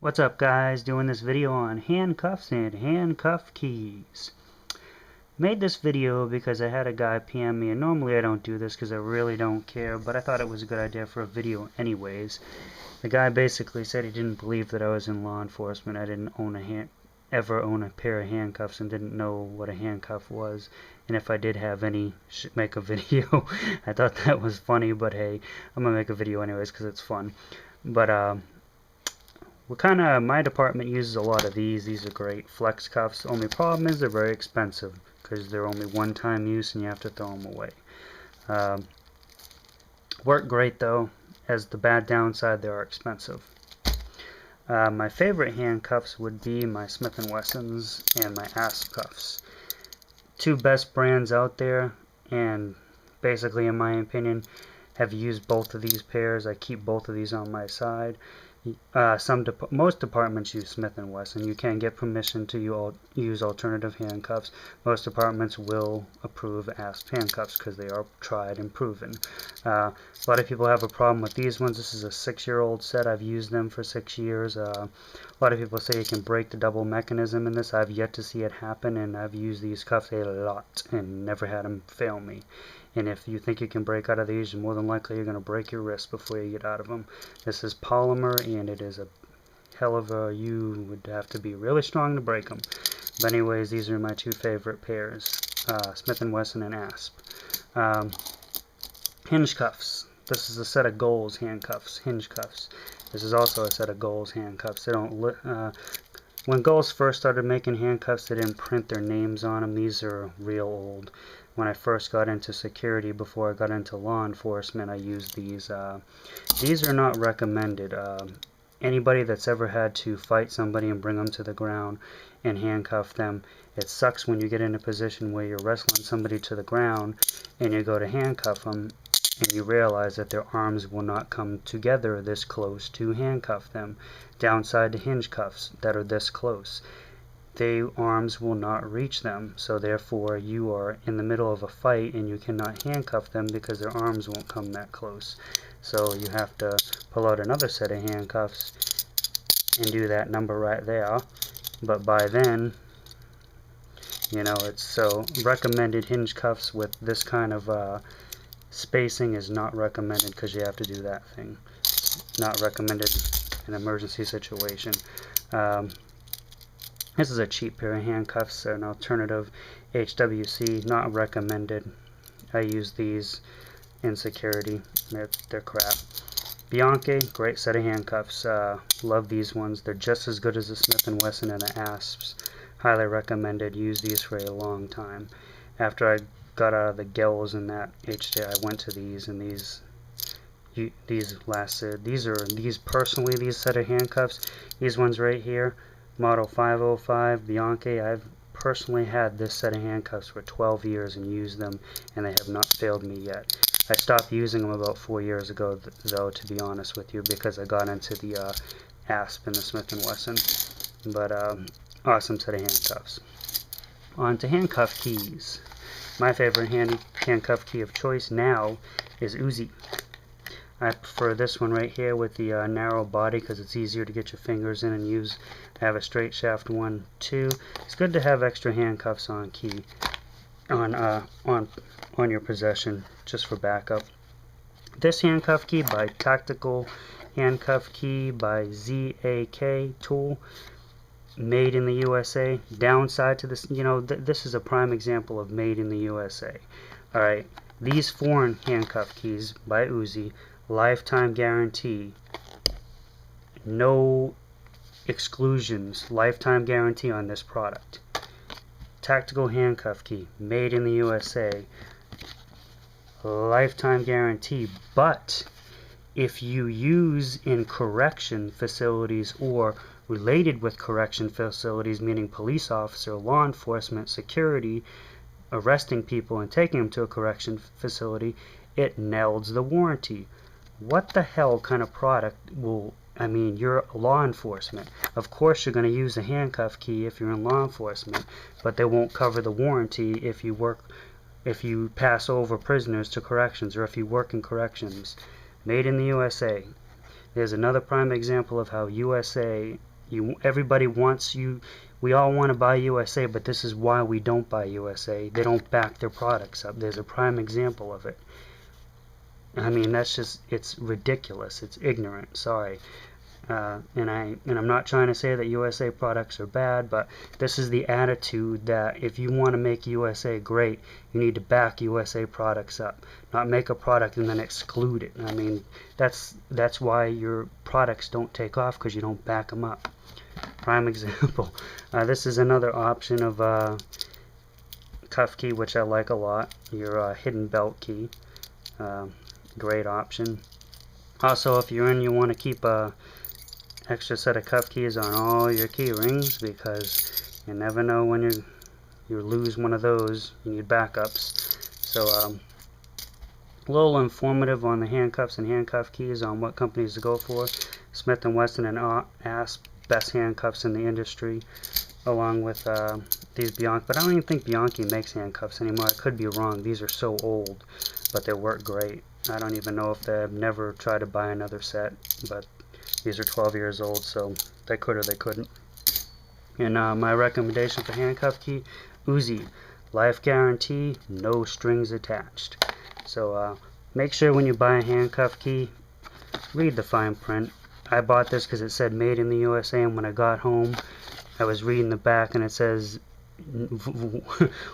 What's up, guys? Doing this video on handcuffs and handcuff keys. Made this video because I had a guy PM me, and normally I don't do this because I really don't care, but I thought it was a good idea for a video anyways. The guy basically said he didn't believe that I was in law enforcement. I didn't ever own a pair of handcuffs and didn't know what a handcuff was, and if I did have any, should make a video. I thought that was funny, but hey, I'm gonna make a video anyways because it's fun. But my department uses a lot of these. These are great flex cuffs. Only problem is they're very expensive because they're only one-time use and you have to throw them away. Work great though. As the bad downside, they are expensive. My favorite handcuffs would be my Smith & Wessons and my Asp cuffs. Two best brands out there, and basically in my opinion have used both of these pairs. I keep both of these on my side. Most departments use Smith & Wesson. You can get permission to use alternative handcuffs. Most departments will approve Asp handcuffs because they are tried and proven. A lot of people have a problem with these ones. This is a 6-year-old set. I've used them for 6 years. A lot of people say you can break the double mechanism in this. I've yet to see it happen, and I've used these cuffs a lot and never had them fail me. And if you think you can break out of these, more than likely you're going to break your wrist before you get out of them. This is polymer, and it is a hell of a, you would have to be really strong to break them. But anyways, these are my two favorite pairs, Smith & Wesson and Asp. Hinge cuffs. This is a set of Goals handcuffs, hinge cuffs. This is also a set of Goals handcuffs. They don't when Goals first started making handcuffs, they didn't print their names on them. These are real old. When I first got into security, before I got into law enforcement, I used these. These are not recommended. Anybody that's ever had to fight somebody and bring them to the ground and handcuff them, it sucks when you get in a position where you're wrestling somebody to the ground and you go to handcuff them and you realize that their arms will not come together this close to handcuff them. Downside to hinge cuffs that are this close, their arms will not reach them, so therefore you are in the middle of a fight and you cannot handcuff them because their arms won't come that close. So you have to pull out another set of handcuffs and do that number right there. But by then, you know, it's so recommended. Hinge cuffs with this kind of spacing is not recommended because you have to do that thing. Not recommended in an emergency situation. This is a cheap pair of handcuffs, an alternative HWC, not recommended. I use these in security. They're crap. Bianchi, great set of handcuffs. Love these ones. They're just as good as the Smith & Wesson and the Asps. Highly recommended. Use these for a long time. After I got out of the Gels and that HJ, I went to these, and these lasted. These personally, these set of handcuffs, these ones right here, Model 505 Bianchi, I've personally had this set of handcuffs for 12 years and used them, and they have not failed me yet. I stopped using them about 4 years ago, though, to be honest with you, because I got into the Asp and the Smith & Wesson. But awesome set of handcuffs. On to handcuff keys. My favorite handcuff key of choice now is Uzi. I prefer this one right here with the narrow body because it's easier to get your fingers in and use. I have a straight shaft one too. It's good to have extra handcuffs on your possession just for backup. This handcuff key by Tactical Handcuff Key by ZAK Tool, made in the USA. Downside to this, you know, this is a prime example of made in the USA. Alright, these foreign handcuff keys by Uzi, lifetime guarantee, no exclusions, lifetime guarantee on this product. Tactical handcuff key, made in the USA, lifetime guarantee, but if you use in correction facilities or related with correction facilities, meaning police officer, law enforcement, security, arresting people and taking them to a correction facility, it nelds the warranty. What the hell kind of product will, I mean, you're law enforcement. Of course you're going to use a handcuff key if you're in law enforcement, but they won't cover the warranty if you pass over prisoners to corrections or if you work in corrections. Made in the USA. There's another prime example of how USA Everybody wants you. We all want to buy USA, but this is why we don't buy USA. They don't back their products up. There's a prime example of it. I mean, it's ridiculous. It's ignorant. Sorry. And I'm not trying to say that USA products are bad, but this is the attitude that if you want to make USA great, you need to back USA products up, not make a product and then exclude it. I mean, that's why your products don't take off, because you don't back them up. Prime example. This is another option of cuff key, which I like a lot. Your hidden belt key. Great option. Also, if you're in, you want to keep a extra set of cuff keys on all your key rings, because you never know when you lose one of those. You need backups. So a little informative on the handcuffs and handcuff keys, on what companies to go for. Smith & Wesson and Asp, best handcuffs in the industry, along with these Bianchi. But I don't even think Bianchi makes handcuffs anymore. I could be wrong. These are so old, but they work great. I don't even know if they've never tried to buy another set, but these are 12 years old, so they could or they couldn't. And my recommendation for handcuff key, Uzi. Life guarantee, no strings attached. So make sure when you buy a handcuff key, read the fine print. I bought this because it said made in the USA, and when I got home, I was reading the back and it says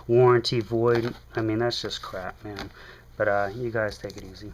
warranty void. I mean, that's just crap, man. But you guys take it easy.